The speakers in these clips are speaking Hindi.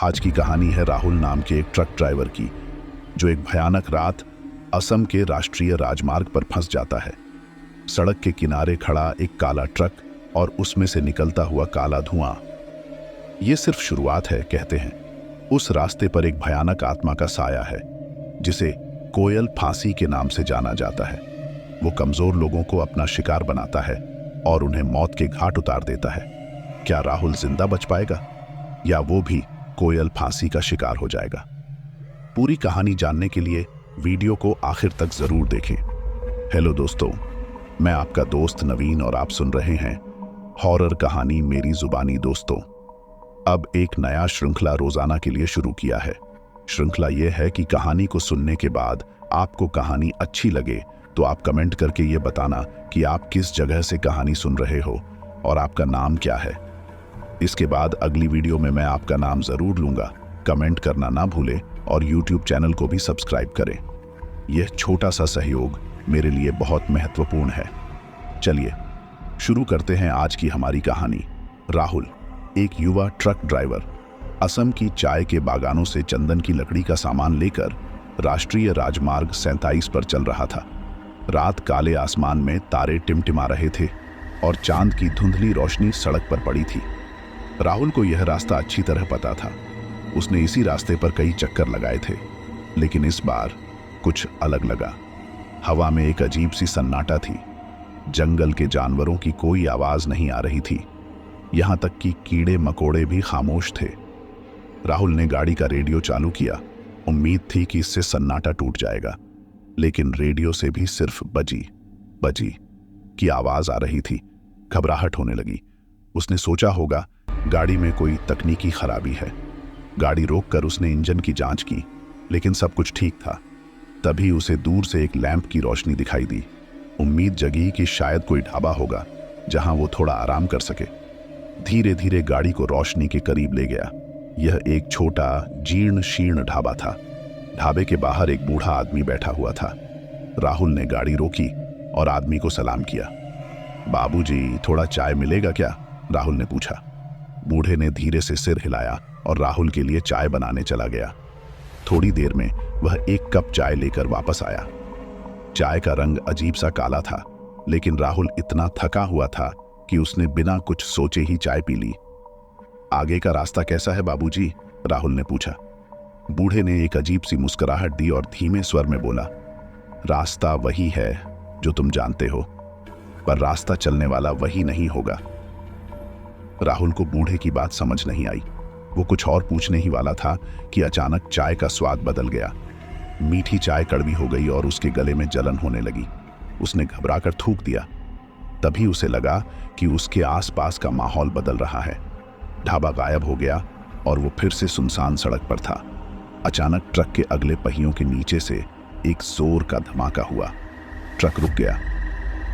आज की कहानी है राहुल नाम के एक ट्रक ड्राइवर की, जो एक भयानक रात असम के राष्ट्रीय राजमार्ग पर फंस जाता है। सड़क के किनारे खड़ा एक काला ट्रक और उसमें से निकलता हुआ काला धुआं। ये सिर्फ शुरुआत है, कहते हैं। उस रास्ते पर एक भयानक आत्मा का साया है, जिसे कोयल फांसी के नाम से जाना जाता है। वो कमजोर लोगों को अपना शिकार बनाता है और उन्हें मौत के घाट उतार देता है। क्या राहुल जिंदा बच पाएगा, या वो भी कोयल फांसी का शिकार हो जाएगा? पूरी कहानी जानने के लिए वीडियो को आखिर तक जरूर देखें। हेलो दोस्तों, मैं आपका दोस्त नवीन और आप सुन रहे हैं हॉरर कहानी मेरी जुबानी दोस्तों। अब एक नया श्रृंखला रोजाना के लिए शुरू किया है। श्रृंखला यह है कि कहानी को सुनने के बाद आपको कहानी अच्छी लगे तो आप कमेंट करके ये बताना कि आप किस जगह से कहानी सुन रहे हो और आपका नाम क्या है। इसके बाद अगली वीडियो में मैं आपका नाम जरूर लूंगा। कमेंट करना ना भूलें और YouTube चैनल को भी सब्सक्राइब करें। यह छोटा सा सहयोग मेरे लिए बहुत महत्वपूर्ण है। चलिए शुरू करते हैं आज की हमारी कहानी। राहुल एक युवा ट्रक ड्राइवर असम की चाय के बागानों से चंदन की लकड़ी का सामान लेकर राष्ट्रीय राजमार्ग 37 पर चल रहा था। रात काले आसमान में तारे टिमटिमा रहे थे और चांद की धुंधली रोशनी सड़क पर पड़ी थी। राहुल को यह रास्ता अच्छी तरह पता था। उसने इसी रास्ते पर कई चक्कर लगाए थे, लेकिन इस बार कुछ अलग लगा। हवा में एक अजीब सी सन्नाटा थी। जंगल के जानवरों की कोई आवाज नहीं आ रही थी, यहां तक कि कीड़े मकोड़े भी खामोश थे। राहुल ने गाड़ी का रेडियो चालू किया। उम्मीद थी कि इससे सन्नाटा टूट जाएगा, लेकिन रेडियो से भी सिर्फ बजी बजी की आवाज आ रही थी। घबराहट होने लगी। उसने सोचा होगा गाड़ी में कोई तकनीकी खराबी है। गाड़ी रोककर उसने इंजन की जांच की, लेकिन सब कुछ ठीक था। तभी उसे दूर से एक लैंप की रोशनी दिखाई दी। उम्मीद जगी कि शायद कोई ढाबा होगा जहां वो थोड़ा आराम कर सके। धीरे धीरे गाड़ी को रोशनी के करीब ले गया। यह एक छोटा जीर्ण शीर्ण ढाबा था। ढाबे के बाहर एक बूढ़ा आदमी बैठा हुआ था। राहुल ने गाड़ी रोकी और आदमी को सलाम किया। बाबूजी, थोड़ा चाय मिलेगा क्या? राहुल ने पूछा। बूढ़े ने धीरे से सिर हिलाया और राहुल के लिए चाय बनाने चला गया। थोड़ी देर में वह एक कप चाय लेकर वापस आया। चाय का रंग अजीब सा काला था, लेकिन राहुल इतना थका हुआ था कि उसने बिना कुछ सोचे ही चाय पी ली। आगे का रास्ता कैसा है बाबूजी? राहुल ने पूछा। बूढ़े ने एक अजीब सी मुस्कुराहट दी और धीमे स्वर में बोला, रास्ता वही है जो तुम जानते हो, पर रास्ता चलने वाला वही नहीं होगा। राहुल को बूढ़े की बात समझ नहीं आई। वो कुछ और पूछने ही वाला था कि अचानक चाय का स्वाद बदल गया। मीठी चाय कड़वी हो गई और उसके गले में जलन होने लगी। उसने घबराकर थूक दिया। तभी उसे लगा कि उसके आसपास का माहौल बदल रहा है। ढाबा गायब हो गया और वो फिर से सुनसान सड़क पर था। अचानक ट्रक के अगले पहियों के नीचे से एक जोर का धमाका हुआ। ट्रक रुक गया।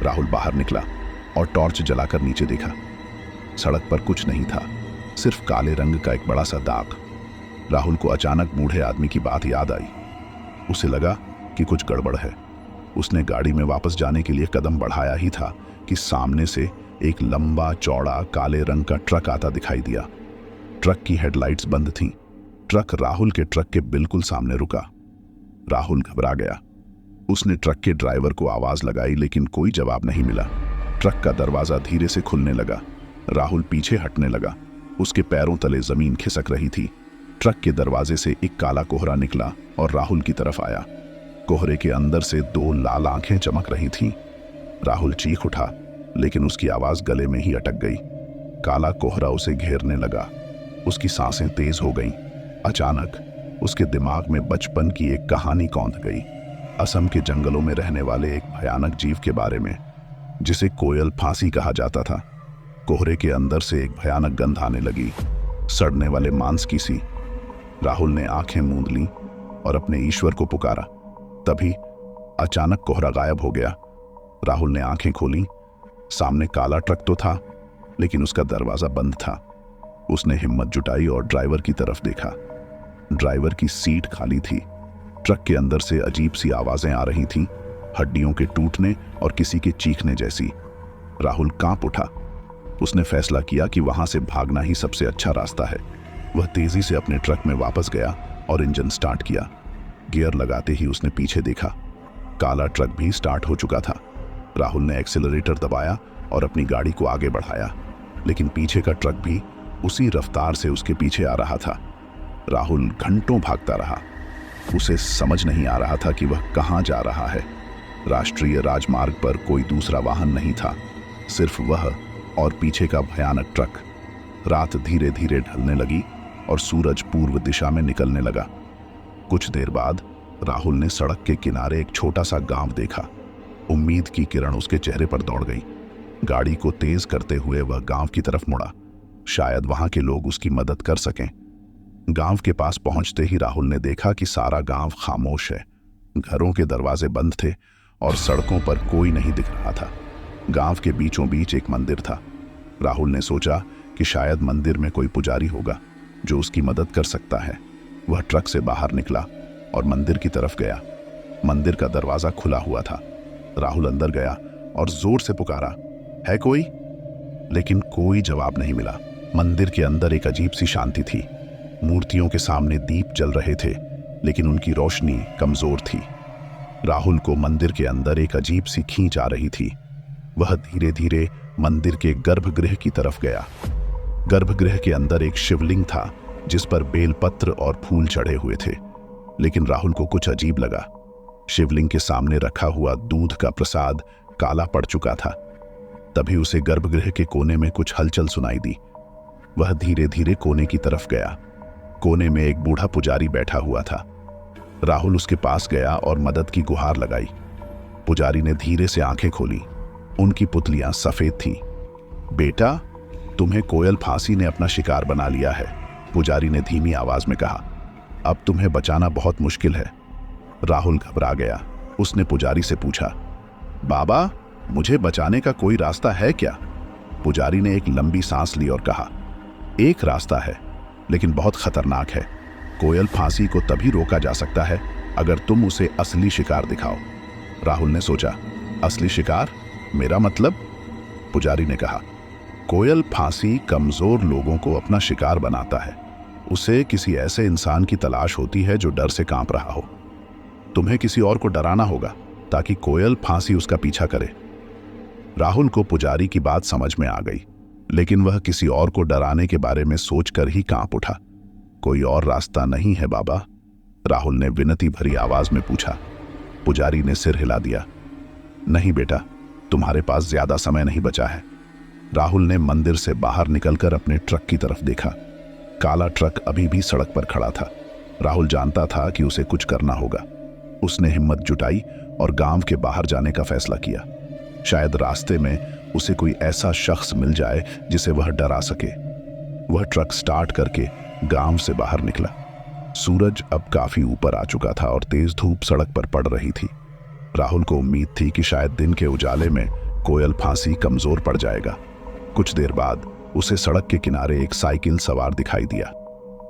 राहुल बाहर निकला और टॉर्च जलाकर नीचे देखा। सड़क पर कुछ नहीं था, सिर्फ काले रंग का एक बड़ा सा दाग। राहुल को अचानक बूढ़े आदमी की बात याद आई। उसे लगा कि कुछ गड़बड़ है। उसने गाड़ी में वापस जाने के लिए कदम बढ़ाया ही था कि सामने से एक लंबा चौड़ा काले रंग का ट्रक आता दिखाई दिया। ट्रक की हेडलाइट्स बंद थीं। ट्रक राहुल के ट्रक के बिल्कुल सामने रुका। राहुल घबरा गया। उसने ट्रक के ड्राइवर को आवाज लगाई, लेकिन कोई जवाब नहीं मिला। ट्रक का दरवाजा धीरे से खुलने लगा। राहुल पीछे हटने लगा। उसके पैरों तले जमीन खिसक रही थी। ट्रक के दरवाजे से एक काला कोहरा निकला और राहुल की तरफ आया। कोहरे के अंदर से दो लाल आंखें चमक रही थीं। राहुल चीख उठा, लेकिन उसकी आवाज गले में ही अटक गई। काला कोहरा उसे घेरने लगा। उसकी सांसें तेज हो गईं। अचानक उसके दिमाग में बचपन की एक कहानी कौंध गई। असम के जंगलों में रहने वाले एक भयानक जीव के बारे में, जिसे कोयल फांसी कहा जाता था। कोहरे के अंदर से एक भयानक गंध आने लगी, सड़ने वाले मांस की सी। राहुल ने आंखें मूंद लीं और अपने ईश्वर को पुकारा। तभी अचानक कोहरा गायब हो गया। राहुल ने आंखें खोलीं। सामने काला ट्रक तो था, लेकिन उसका दरवाजा बंद था। उसने हिम्मत जुटाई और ड्राइवर की तरफ देखा। ड्राइवर की सीट खाली थी। ट्रक के अंदर से अजीब सी आवाजें आ रही थीं, हड्डियों के टूटने और किसी के चीखने जैसी। राहुल कांप उठा। उसने फैसला किया कि वहां से भागना ही सबसे अच्छा रास्ता है। वह तेजी से अपने ट्रक में वापस गया और इंजन स्टार्ट किया। गियर लगाते ही उसने पीछे देखा, काला ट्रक भी स्टार्ट हो चुका था। राहुल ने एक्सीलरेटर दबाया और अपनी गाड़ी को आगे बढ़ाया, लेकिन पीछे का ट्रक भी उसी रफ्तार से उसके पीछे आ रहा था। राहुल घंटों भागता रहा। उसे समझ नहीं आ रहा था कि वह कहाँ जा रहा है। राष्ट्रीय राजमार्ग पर कोई दूसरा वाहन नहीं था, सिर्फ वह और पीछे का भयानक ट्रक। रात धीरे धीरे ढलने लगी और सूरज पूर्व दिशा में निकलने लगा। कुछ देर बाद राहुल ने सड़क के किनारे एक छोटा सा गांव देखा। उम्मीद की किरण उसके चेहरे पर दौड़ गई। गाड़ी को तेज करते हुए वह गांव की तरफ मुड़ा, शायद वहां के लोग उसकी मदद कर सकें। गांव के पास पहुंचते ही राहुल ने देखा कि सारा गांव खामोश है। घरों के दरवाजे बंद थे और सड़कों पर कोई नहीं दिख रहा था। गांव के बीचों बीच एक मंदिर था। राहुल ने सोचा कि शायद मंदिर में कोई पुजारी होगा जो उसकी मदद कर सकता है। वह ट्रक से बाहर निकला और मंदिर की तरफ गया। मंदिर का दरवाजा खुला हुआ था। राहुल अंदर गया और जोर से पुकारा, है कोई? लेकिन कोई जवाब नहीं मिला। मंदिर के अंदर एक अजीब सी शांति थी। मूर्तियों के सामने दीप जल रहे थे, लेकिन उनकी रोशनी कमजोर थी। राहुल को मंदिर के अंदर एक अजीब सी खींच आ रही थी। वह धीरे धीरे मंदिर के गर्भगृह की तरफ गया। गर्भगृह के अंदर एक शिवलिंग था जिस पर बेलपत्र और फूल चढ़े हुए थे, लेकिन राहुल को कुछ अजीब लगा। शिवलिंग के सामने रखा हुआ दूध का प्रसाद काला पड़ चुका था। तभी उसे गर्भगृह के कोने में कुछ हलचल सुनाई दी। वह धीरे धीरे कोने की तरफ गया। कोने में एक बूढ़ा पुजारी बैठा हुआ था। राहुल उसके पास गया और मदद की गुहार लगाई। पुजारी ने धीरे से आंखें खोली। उनकी पुतलियां सफेद थीं। बेटा, तुम्हें कोयल फांसी ने अपना शिकार बना लिया है, पुजारी ने धीमी आवाज में कहा। अब तुम्हें बचाना बहुत मुश्किल है। राहुल घबरा गया। उसने पुजारी से पूछा, बाबा, मुझे बचाने का कोई रास्ता है क्या? पुजारी ने एक लंबी सांस ली और कहा, एक रास्ता है, लेकिन बहुत खतरनाक है। कोयल फांसी को तभी रोका जा सकता है अगर तुम उसे असली शिकार दिखाओ। राहुल ने सोचा, असली शिकार? मेरा मतलब? पुजारी ने कहा, कोयल फांसी कमजोर लोगों को अपना शिकार बनाता है। उसे किसी ऐसे इंसान की तलाश होती है जो डर से कांप रहा हो। तुम्हें किसी और को डराना होगा ताकि कोयल फांसी उसका पीछा करे। राहुल को पुजारी की बात समझ में आ गई, लेकिन वह किसी और को डराने के बारे में सोचकर ही कांप उठा। कोई और रास्ता नहीं है बाबा? राहुल ने विनती भरी आवाज में पूछा। पुजारी ने सिर हिला दिया। नहीं बेटा, तुम्हारे पास ज्यादा समय नहीं बचा है। राहुल ने मंदिर से बाहर निकलकर अपने ट्रक की तरफ देखा। काला ट्रक अभी भी सड़क पर खड़ा था। राहुल जानता था कि उसे कुछ करना होगा। उसने हिम्मत जुटाई और गांव के बाहर जाने का फैसला किया। शायद रास्ते में उसे कोई ऐसा शख्स मिल जाए जिसे वह डरा सके। वह ट्रक स्टार्ट करके गांव से बाहर निकला। सूरज अब काफी ऊपर आ चुका था और तेज धूप सड़क पर पड़ रही थी। राहुल को उम्मीद थी कि शायद दिन के उजाले में कोयल फांसी कमजोर पड़ जाएगा। कुछ देर बाद उसे सड़क के किनारे एक साइकिल सवार दिखाई दिया।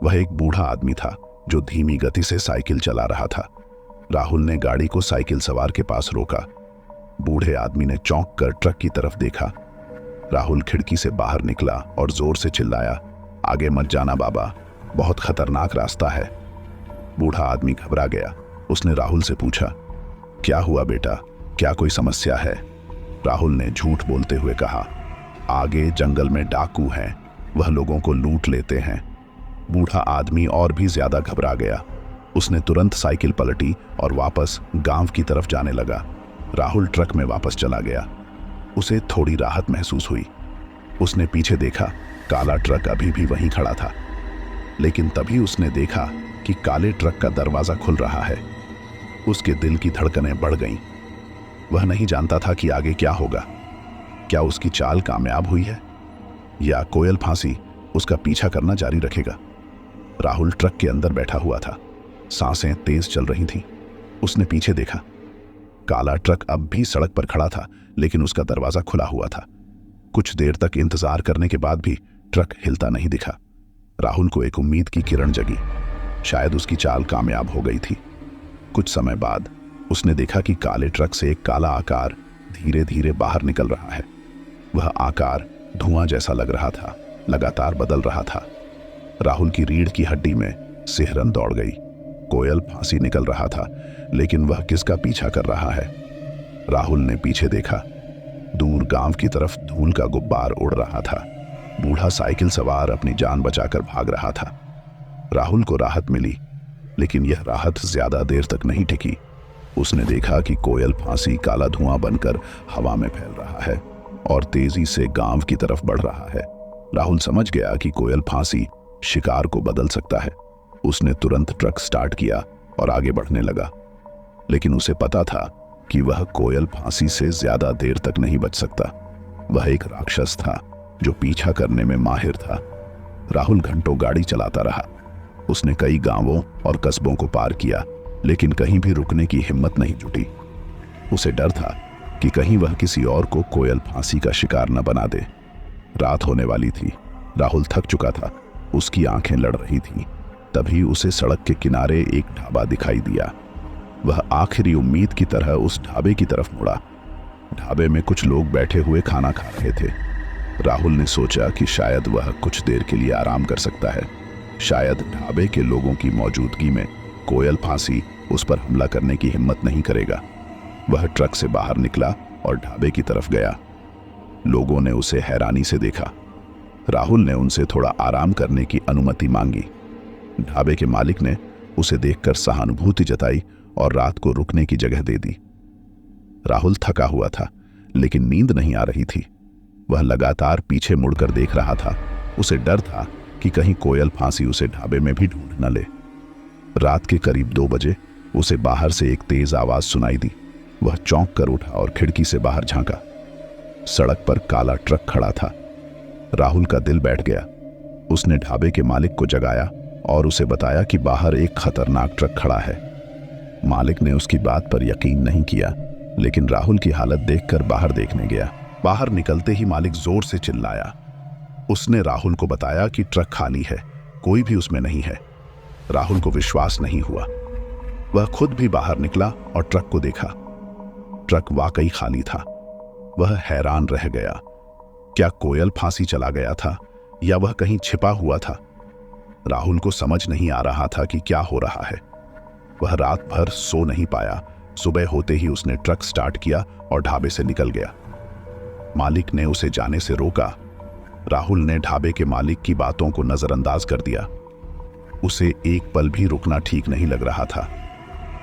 वह एक बूढ़ा आदमी था जो धीमी गति से साइकिल चला रहा था। राहुल ने गाड़ी को साइकिल सवार के पास रोका। बूढ़े आदमी ने चौंक कर ट्रक की तरफ देखा। राहुल खिड़की से बाहर निकला और जोर से चिल्लाया, आगे मत जाना बाबा, बहुत खतरनाक रास्ता है। बूढ़ा आदमी घबरा गया। उसने राहुल से पूछा, क्या हुआ बेटा, क्या कोई समस्या है? राहुल ने झूठ बोलते हुए कहा, आगे जंगल में डाकू हैं, वह लोगों को लूट लेते हैं। बूढ़ा आदमी और भी ज्यादा घबरा गया। उसने तुरंत साइकिल पलटी और वापस गांव की तरफ जाने लगा। राहुल ट्रक में वापस चला गया। उसे थोड़ी राहत महसूस हुई। उसने पीछे देखा, काला ट्रक अभी भी वहीं खड़ा था। लेकिन तभी उसने देखा कि काले ट्रक का दरवाजा खुल रहा है। उसके दिल की धड़कनें बढ़ गईं। वह नहीं जानता था कि आगे क्या होगा। क्या उसकी चाल कामयाब हुई है या कोयल फांसी उसका पीछा करना जारी रखेगा? राहुल ट्रक के अंदर बैठा हुआ था। सांसें तेज चल रही थीं। उसने पीछे देखा। काला ट्रक अब भी सड़क पर खड़ा था, लेकिन उसका दरवाजा खुला हुआ था। कुछ देर तक इंतजार करने के बाद भी ट्रक हिलता नहीं दिखा। राहुल को एक उम्मीद की किरण जगी। शायद उसकी चाल कामयाब हो गई थी। कुछ समय बाद उसने देखा कि काले ट्रक से एक काला आकार धीरे धीरे बाहर निकल रहा है। वह आकार धुआं जैसा लग रहा था, लगातार बदल रहा था। राहुल की रीढ़ की हड्डी में सिहरन दौड़ गई। कोयल फांसी निकल रहा था, लेकिन वह किसका पीछा कर रहा है? राहुल ने पीछे देखा। दूर गांव की तरफ धूल का गुब्बार उड़ रहा था। बूढ़ा साइकिल सवार अपनी जान बचाकर भाग रहा था। राहुल को राहत मिली, लेकिन यह राहत ज्यादा देर तक नहीं टिकी। उसने देखा कि कोयल फांसी काला धुआं बनकर हवा में फैल रहा है और तेजी से गांव की तरफ बढ़ रहा है। राहुल समझ गया कि कोयल फांसी शिकार को बदल सकता है। उसने तुरंत ट्रक स्टार्ट किया और आगे बढ़ने लगा, लेकिन उसे पता था कि वह कोयल फांसी से ज्यादा देर तक नहीं बच सकता। वह एक राक्षस था जो पीछा करने में माहिर था। राहुल घंटों गाड़ी चलाता रहा। उसने कई गांवों और कस्बों को पार किया, लेकिन कहीं भी रुकने की हिम्मत नहीं जुटी। उसे डर था कि कहीं वह किसी और को कोयल फांसी का शिकार न बना दे। रात होने वाली थी। राहुल थक चुका था। उसकी आंखें लड़ रही थीं। तभी उसे सड़क के किनारे एक ढाबा दिखाई दिया। वह आखिरी उम्मीद की तरह उस ढाबे की तरफ मुड़ा। ढाबे में कुछ लोग बैठे हुए खाना खा रहे थे। राहुल ने सोचा कि शायद वह कुछ देर के लिए आराम कर सकता है। शायद ढाबे के लोगों की मौजूदगी में कोयल फांसी उस पर हमला करने की हिम्मत नहीं करेगा। वह ट्रक से बाहर निकला और ढाबे की तरफ गया। लोगों ने उसे हैरानी से देखा। राहुल ने उनसे थोड़ा आराम करने की अनुमति मांगी। ढाबे के मालिक ने उसे देखकर सहानुभूति जताई और रात को रुकने की जगह दे दी। राहुल थका हुआ था, लेकिन नींद नहीं आ रही थी। वह लगातार पीछे मुड़कर देख रहा था। उसे डर था कि कहीं कोयल फांसी उसे ढाबे में भी ढूंढ न ले। रात के करीब 2 बजे उसे बाहर से एक तेज आवाज सुनाई दी। वह चौंक कर उठा और खिड़की से बाहर झांका। सड़क पर काला ट्रक खड़ा था। राहुल का दिल बैठ गया। उसने ढाबे के मालिक को जगाया और उसे बताया कि बाहर एक खतरनाक ट्रक खड़ा है। मालिक ने उसकी बात पर यकीन नहीं किया, लेकिन राहुल की हालत देखकर बाहर देखने गया। बाहर निकलते ही मालिक जोर से चिल्लाया। उसने राहुल को बताया कि ट्रक खाली है, कोई भी उसमें नहीं है। राहुल को विश्वास नहीं हुआ। वह खुद भी बाहर निकला और ट्रक को देखा। ट्रक वाकई खाली था। वह हैरान रह गया। क्या कोयल फांसी चला गया था या वह कहीं छिपा हुआ था? राहुल को समझ नहीं आ रहा था कि क्या हो रहा है। वह रात भर सो नहीं पाया। सुबह होते ही उसने ट्रक स्टार्ट किया और ढाबे से निकल गया। मालिक ने उसे जाने से रोका। राहुल ने ढाबे के मालिक की बातों को नजरअंदाज कर दिया। उसे एक पल भी रुकना ठीक नहीं लग रहा था।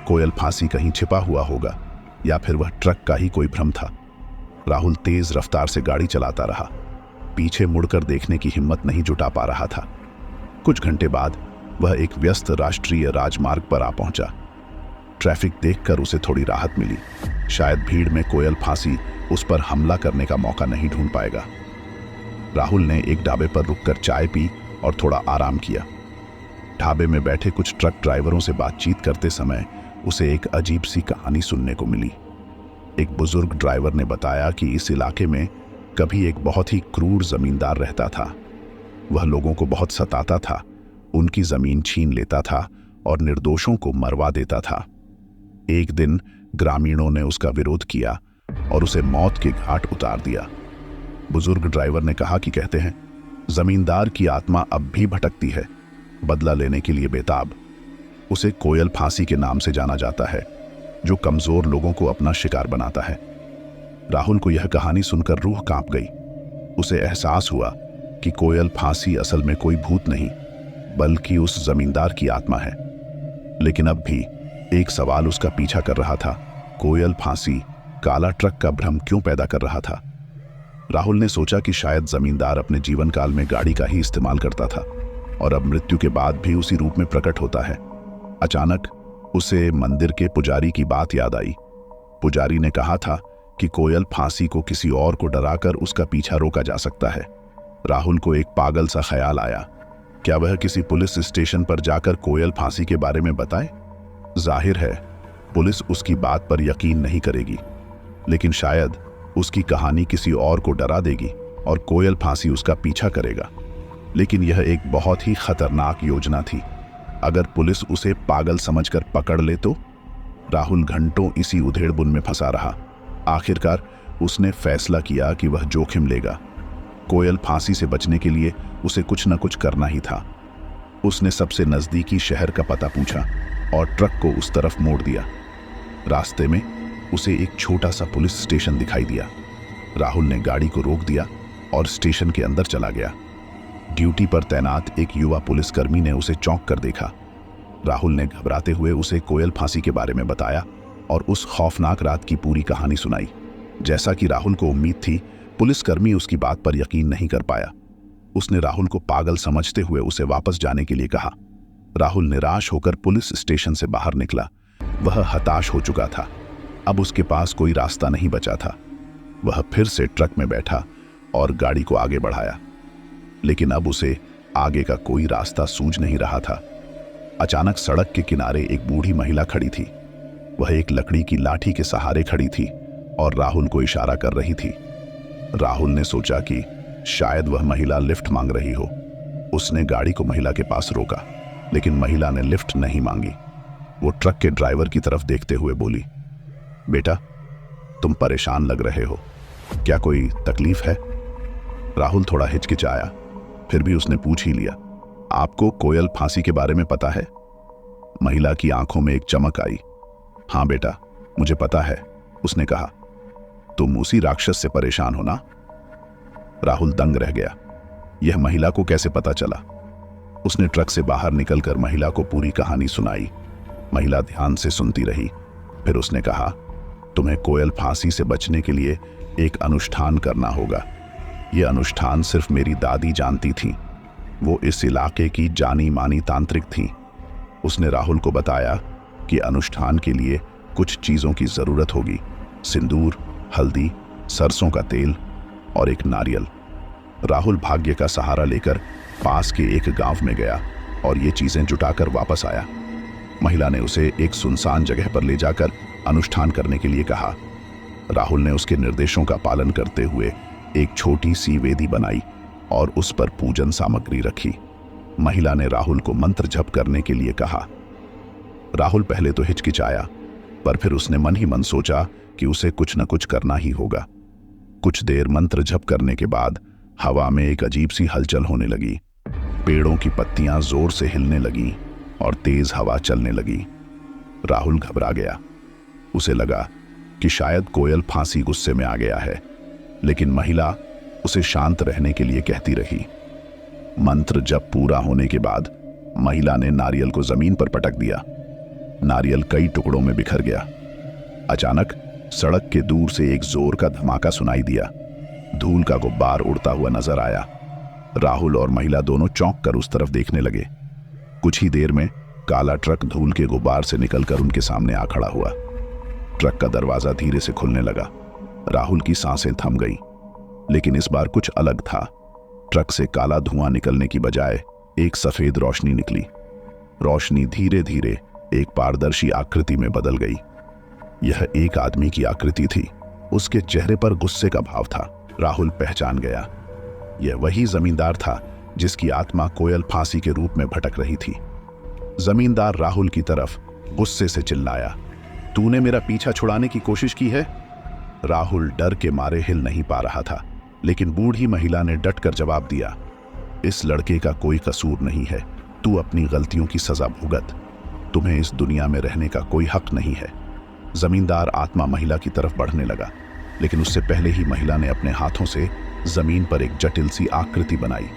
कोयल फांसी कहीं छिपा हुआ होगा या फिर वह ट्रक का ही कोई भ्रम था। राहुल तेज रफ्तार से गाड़ी चलाता रहा। पीछे मुड़कर देखने की हिम्मत नहीं जुटा पा रहा था। कुछ घंटे बाद वह एक व्यस्त राष्ट्रीय राजमार्ग पर आ पहुंचा। ट्रैफिक देखकर उसे थोड़ी राहत मिली। शायद भीड़ में कोयल फांसी उस पर हमला करने का मौका नहीं ढूंढ पाएगा। राहुल ने एक ढाबे पर रुककर चाय पी और थोड़ा आराम किया। ढाबे में बैठे कुछ ट्रक ड्राइवरों से बातचीत करते समय उसे एक अजीब सी कहानी सुनने को मिली। एक बुजुर्ग ड्राइवर ने बताया कि इस इलाके में कभी एक बहुत ही क्रूर जमींदार रहता था। वह लोगों को बहुत सताता था, उनकी जमीन छीन लेता था और निर्दोषों को मरवा देता था। एक दिन ग्रामीणों ने उसका विरोध किया और उसे मौत के घाट उतार दिया। बुजुर्ग ड्राइवर ने कहा कि कहते हैं, जमींदार की आत्मा अब भी भटकती है, बदला लेने के लिए बेताब। उसे कोयल फांसी के नाम से जाना जाता है, जो कमजोर लोगों को अपना शिकार बनाता है। राहुल को यह कहानी सुनकर रूह कांप गई। उसे एहसास हुआ कि कोयल फांसी असल में कोई भूत नहीं, बल्कि उस जमींदार की आत्मा है। लेकिन अब भी एक सवाल उसका पीछा कर रहा था। कोयल फांसी काला ट्रक का भ्रम क्यों पैदा कर रहा था? राहुल ने सोचा कि शायद जमींदार अपने जीवन काल में गाड़ी का ही इस्तेमाल करता था और अब मृत्यु के बाद भी उसी रूप में प्रकट होता है। अचानक उसे मंदिर के पुजारी की बात याद आई। पुजारी ने कहा था कि कोयल फांसी को किसी और को डराकर उसका पीछा रोका जा सकता है। राहुल को एक पागल सा ख्याल आया। क्या वह किसी पुलिस स्टेशन पर जाकर कोयल फांसी के बारे में बताए? जाहिर है पुलिस उसकी बात पर यकीन नहीं करेगी, लेकिन शायद उसकी कहानी किसी और को डरा देगी और कोयल फांसी उसका पीछा करेगा। लेकिन यह एक बहुत ही खतरनाक योजना थी। अगर पुलिस उसे पागल समझकर पकड़ ले तो? राहुल घंटों इसी उधेड़बुन में फंसा रहा। आखिरकार उसने फैसला किया कि वह जोखिम लेगा। कोयल फांसी से बचने के लिए उसे कुछ न कुछ करना ही था। उसने सबसे नजदीकी शहर का पता पूछा और ट्रक को उस तरफ मोड़ दिया। रास्ते में उसे एक छोटा सा पुलिस स्टेशन दिखाई दिया। राहुल ने गाड़ी को रोक दिया और स्टेशन के अंदर चला गया। ड्यूटी पर तैनात एक युवा पुलिसकर्मी ने उसे चौंक कर देखा। राहुल ने घबराते हुए उसे कोयल फांसी के बारे में बताया और उस खौफनाक रात की पूरी कहानी सुनाई। जैसा कि राहुल को उम्मीद थी, पुलिसकर्मी उसकी बात पर यकीन नहीं कर पाया। उसने राहुल को पागल समझते हुए उसे वापस जाने के लिए कहा। राहुल निराश होकर पुलिस स्टेशन से बाहर निकला। वह हताश हो चुका था। अब उसके पास कोई रास्ता नहीं बचा था। वह फिर से ट्रक में बैठा और गाड़ी को आगे बढ़ाया, लेकिन अब उसे आगे का कोई रास्ता सूझ नहीं रहा था। अचानक सड़क के किनारे एक बूढ़ी महिला खड़ी थी। वह एक लकड़ी की लाठी के सहारे खड़ी थी और राहुल को इशारा कर रही थी। राहुल ने सोचा कि शायद वह महिला लिफ्ट मांग रही हो। उसने गाड़ी को महिला के पास रोका, लेकिन महिला ने लिफ्ट नहीं मांगी। वो ट्रक के ड्राइवर की तरफ देखते हुए बोली, बेटा, तुम परेशान लग रहे हो, क्या कोई तकलीफ है? राहुल थोड़ा हिचकिचाया, फिर भी उसने पूछ ही लिया, आपको कोयल फांसी के बारे में पता है? महिला की आंखों में एक चमक आई। हाँ बेटा, मुझे पता है, उसने कहा। तुम उसी राक्षस से परेशान हो ना? राहुल दंग रह गया। यह महिला को कैसे पता चला? उसने ट्रक से बाहर निकलकर महिला को पूरी कहानी सुनाई। महिला ध्यान से सुनती रही। फिर उसने कहा, तुम्हें कोयल फांसी से बचने के लिए एक अनुष्ठान करना होगा। यह अनुष्ठान सिर्फ मेरी दादी जानती थी। वो इस इलाके की जानी मानी तांत्रिक थी। उसने राहुल को बताया कि अनुष्ठान के लिए कुछ चीजों की जरूरत होगी, सिंदूर, हल्दी, सरसों का तेल और एक नारियल। राहुल भाग्य का सहारा लेकर पास के एक गांव में गया और ये चीजें जुटाकर वापस आया। महिला ने उसे एक सुनसान जगह पर ले जाकर अनुष्ठान करने के लिए कहा। राहुल ने उसके निर्देशों का पालन करते हुए एक छोटी सी वेदी बनाई और उस पर पूजन सामग्री रखी। महिला ने राहुल को मंत्र जप करने के लिए कहा। राहुल पहले तो हिचकिचाया, पर फिर उसने मन ही मन सोचा कि उसे कुछ न कुछ करना ही होगा। कुछ देर मंत्र जप करने के बाद हवा में एक अजीब सी हलचल होने लगी। पेड़ों की पत्तियां जोर से हिलने लगीं और तेज हवा चलने लगी। राहुल घबरा गया। उसे लगा कि शायद कोयल फांसी गुस्से में आ गया है, लेकिन महिला उसे शांत रहने के लिए कहती रही। मंत्र जप पूरा होने के बाद महिला ने नारियल को जमीन पर पटक दिया। नारियल कई टुकड़ों में बिखर गया। अचानक सड़क के दूर से एक जोर का धमाका सुनाई दिया। धूल का गुब्बार उड़ता हुआ नजर आया। राहुल और महिला दोनों चौंक कर उस तरफ देखने लगे। कुछ ही देर में काला ट्रक धूल के गुब्बार से निकलकर उनके सामने आ खड़ा हुआ। ट्रक का दरवाजा धीरे से खुलने लगा। राहुल की सांसें थम गईं, लेकिन इस बार कुछ अलग था। ट्रक से काला धुआं निकलने की बजाय एक सफेद रोशनी निकली। रोशनी धीरे धीरे एक पारदर्शी आकृति में बदल गई। यह एक आदमी की आकृति थी। उसके चेहरे पर गुस्से का भाव था। राहुल पहचान गया, यह वही जमींदार था जिसकी आत्मा कोयल फांसी के रूप में भटक रही थी। जमींदार राहुल की तरफ गुस्से से चिल्लाया, तूने मेरा पीछा छुड़ाने की कोशिश की है? राहुल डर के मारे हिल नहीं पा रहा था, लेकिन बूढ़ी महिला ने डटकर जवाब दिया, इस लड़के का कोई कसूर नहीं है। तू अपनी गलतियों की सजा भुगत। तुम्हें इस दुनिया में रहने का कोई हक नहीं है। जमींदार आत्मा महिला की तरफ बढ़ने लगा, लेकिन उससे पहले ही महिला ने अपने हाथों से जमीन पर एक जटिल सी आकृति बनाई।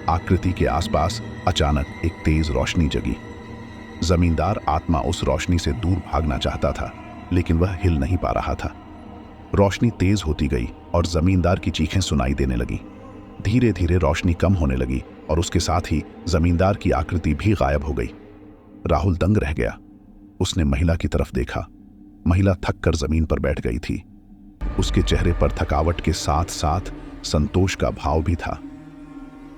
आकृति के आसपास अचानक एक तेज रोशनी जगी। जमींदार आत्मा उस रोशनी से दूर भागना चाहता था, लेकिन वह हिल नहीं पा रहा था। रोशनी तेज होती गई और जमींदार की चीखें सुनाई देने लगी। धीरे धीरे रोशनी कम होने लगी और उसके साथ ही जमींदार की आकृति भी गायब हो गई। राहुल दंग रह गया। उसने महिला की तरफ देखा। महिला थककर जमीन पर बैठ गई थी। उसके चेहरे पर थकावट के साथ साथ संतोष का भाव भी था।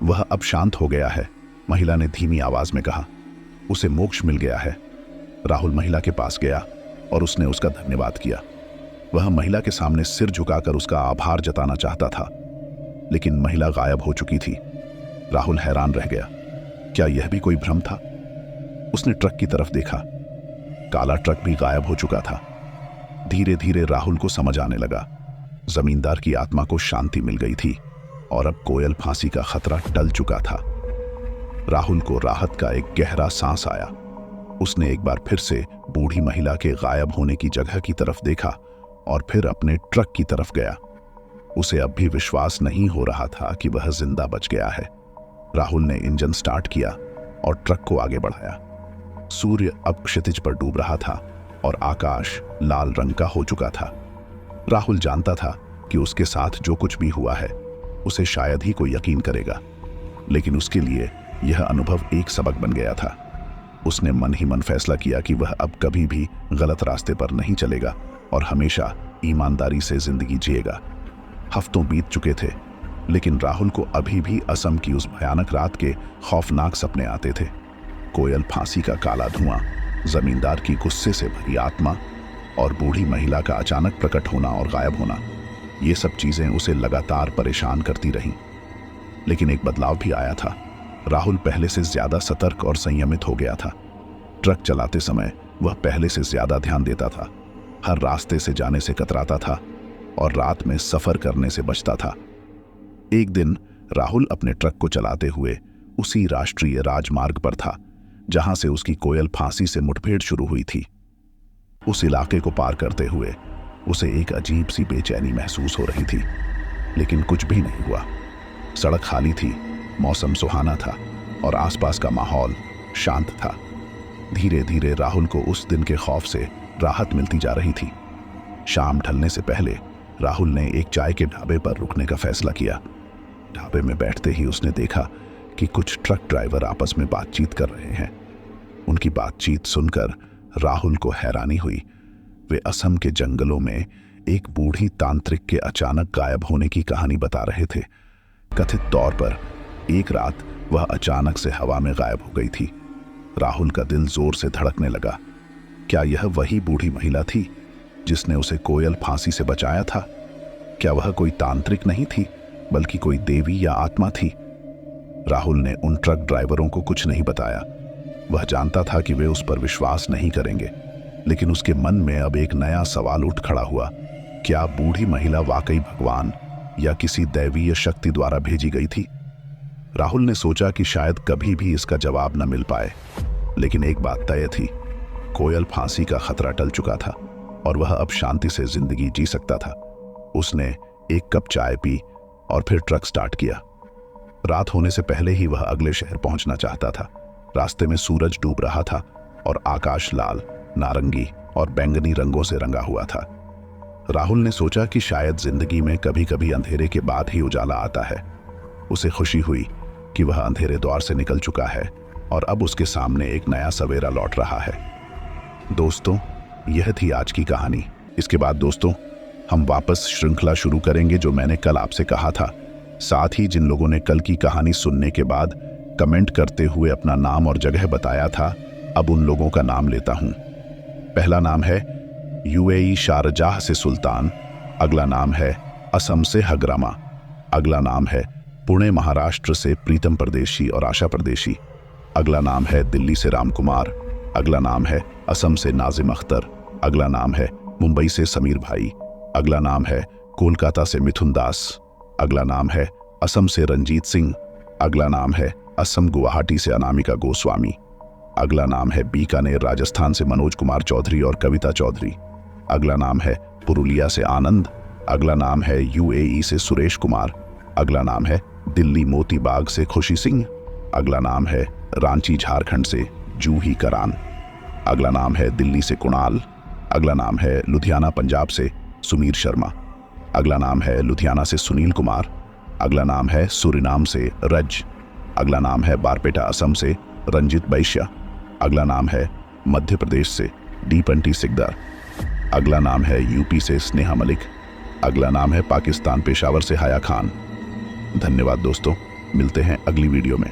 वह अब शांत हो गया है, महिला ने धीमी आवाज में कहा। उसे मोक्ष मिल गया है। राहुल महिला के पास गया और उसने उसका धन्यवाद किया। वह महिला के सामने सिर झुकाकर उसका आभार जताना चाहता था, लेकिन महिला गायब हो चुकी थी। राहुल हैरान रह गया। क्या यह भी कोई भ्रम था? उसने ट्रक की तरफ देखा। काला ट्रक भी गायब हो चुका था। धीरे धीरे राहुल को समझ आने लगा, जमींदार की आत्मा को शांति मिल गई थी और अब कोयल फांसी का खतरा टल चुका था। राहुल को राहत का एक गहरा सांस आया। उसने एक बार फिर से बूढ़ी महिला के गायब होने की जगह की तरफ देखा और फिर अपने ट्रक की तरफ गया। उसे अब भी विश्वास नहीं हो रहा था कि वह जिंदा बच गया है। राहुल ने इंजन स्टार्ट किया और ट्रक को आगे बढ़ाया। सूर्य अब क्षितिज पर डूब रहा था और आकाश लाल रंग का हो चुका था। राहुल जानता था कि उसके साथ जो कुछ भी हुआ है उसे शायद ही कोई यकीन करेगा, लेकिन उसके लिए यह अनुभव एक सबक बन गया था। उसने मन ही मन फैसला किया कि वह अब कभी भी गलत रास्ते पर नहीं चलेगा और हमेशा ईमानदारी से जिंदगी जिएगा। हफ्तों बीत चुके थे, लेकिन राहुल को अभी भी असम की उस भयानक रात के खौफनाक सपने आते थे। कोयल फांसी का काला धुआं, जमींदार की गुस्से से भरी आत्मा और बूढ़ी महिला का अचानक प्रकट होना और गायब होना, ये सब चीजें उसे लगातार परेशान करती रहीं। लेकिन एक बदलाव भी आया था। राहुल पहले से ज्यादा सतर्क और संयमित हो गया था। ट्रक चलाते समय वह पहले से ज्यादा ध्यान देता था, हर रास्ते से जाने से कतराता था और रात में सफर करने से बचता था। एक दिन राहुल अपने ट्रक को चलाते हुए उसी राष्ट्रीय राजमार्ग पर था जहां से उसकी कोयल फांसी से मुठभेड़ शुरू हुई थी। उस इलाके को पार करते हुए उसे एक अजीब सी बेचैनी महसूस हो रही थी, लेकिन कुछ भी नहीं हुआ। सड़क खाली थी, मौसम सुहाना था और आसपास का माहौल शांत था। धीरे धीरे राहुल को उस दिन के खौफ से राहत मिलती जा रही थी। शाम ढलने से पहले राहुल ने एक चाय के ढाबे पर रुकने का फैसला किया। ढाबे में बैठते ही उसने देखा कि कुछ ट्रक ड्राइवर आपस में बातचीत कर रहे हैं। उनकी बातचीत सुनकर राहुल को हैरानी हुई। वे असम के जंगलों में एक बूढ़ी तांत्रिक के अचानक गायब होने की कहानी बता रहे थे। कथित तौर पर एक रात वह अचानक से हवा में गायब हो गई थी। राहुल का दिल जोर से धड़कने लगा। क्या यह वही बूढ़ी महिला थी जिसने उसे कोयल फांसी से बचाया था? क्या वह कोई तांत्रिक नहीं थी, बल्कि कोई देवी या आत्मा थी? राहुल ने उन ट्रक ड्राइवरों को कुछ नहीं बताया। वह जानता था कि वे उस पर विश्वास नहीं करेंगे, लेकिन उसके मन में अब एक नया सवाल उठ खड़ा हुआ। क्या बूढ़ी महिला वाकई भगवान या किसी दैवीय शक्ति द्वारा भेजी गई थी? राहुल ने सोचा कि शायद कभी भी इसका जवाब न मिल पाए, लेकिन एक बात तय थी, कोयल फांसी का खतरा टल चुका था और वह अब शांति से जिंदगी जी सकता था। उसने एक कप चाय पी और फिर ट्रक स्टार्ट किया। रात होने से पहले ही वह अगले शहर पहुंचना चाहता था। रास्ते में सूरज डूब रहा था और आकाश लाल, नारंगी और बैंगनी रंगों से रंगा हुआ था। राहुल ने सोचा कि शायद जिंदगी में कभी कभी अंधेरे के बाद ही उजाला आता है। उसे खुशी हुई कि वह अंधेरे द्वार से निकल चुका है और अब उसके सामने एक नया सवेरा लौट रहा है। दोस्तों, यह थी आज की कहानी। इसके बाद दोस्तों हम वापस श्रृंखला शुरू करेंगे जो मैंने कल आपसे कहा था। साथ ही जिन लोगों ने कल की कहानी सुनने के बाद कमेंट करते हुए अपना नाम और जगह बताया था, अब उन लोगों का नाम लेता हूं। पहला नाम है यूएई शारजाह से सुल्तान। अगला नाम है असम से हगरामा। अगला नाम है पुणे महाराष्ट्र से प्रीतम परदेशी और आशा परदेशी। अगला नाम है दिल्ली से राम कुमार। अगला नाम है असम से नाजिम अख्तर। अगला नाम है मुंबई से समीर भाई। अगला नाम है कोलकाता से मिथुन दास। अगला नाम है असम से रंजीत सिंह। अगला नाम है असम गुवाहाटी से अनामिका गोस्वामी। अगला नाम है बीकानेर राजस्थान से मनोज कुमार चौधरी और कविता चौधरी। अगला नाम है पुरुलिया से आनंद। अगला नाम है यूएई से सुरेश कुमार। अगला नाम है दिल्ली मोती बाग से खुशी सिंह। अगला नाम है रांची झारखंड से जूही करान। अगला नाम है दिल्ली से कुणाल। अगला नाम है लुधियाना पंजाब से सुमीर शर्मा। अगला नाम है लुधियाना से सुनील कुमार। अगला नाम है सूरीनाम से रज। अगला नाम है बारपेटा असम से रंजित बैश्या। अगला नाम है मध्य प्रदेश से डी सिकदार। अगला नाम है यूपी से स्नेहा मलिक। अगला नाम है पाकिस्तान पेशावर से हाया खान। धन्यवाद दोस्तों, मिलते हैं अगली वीडियो में।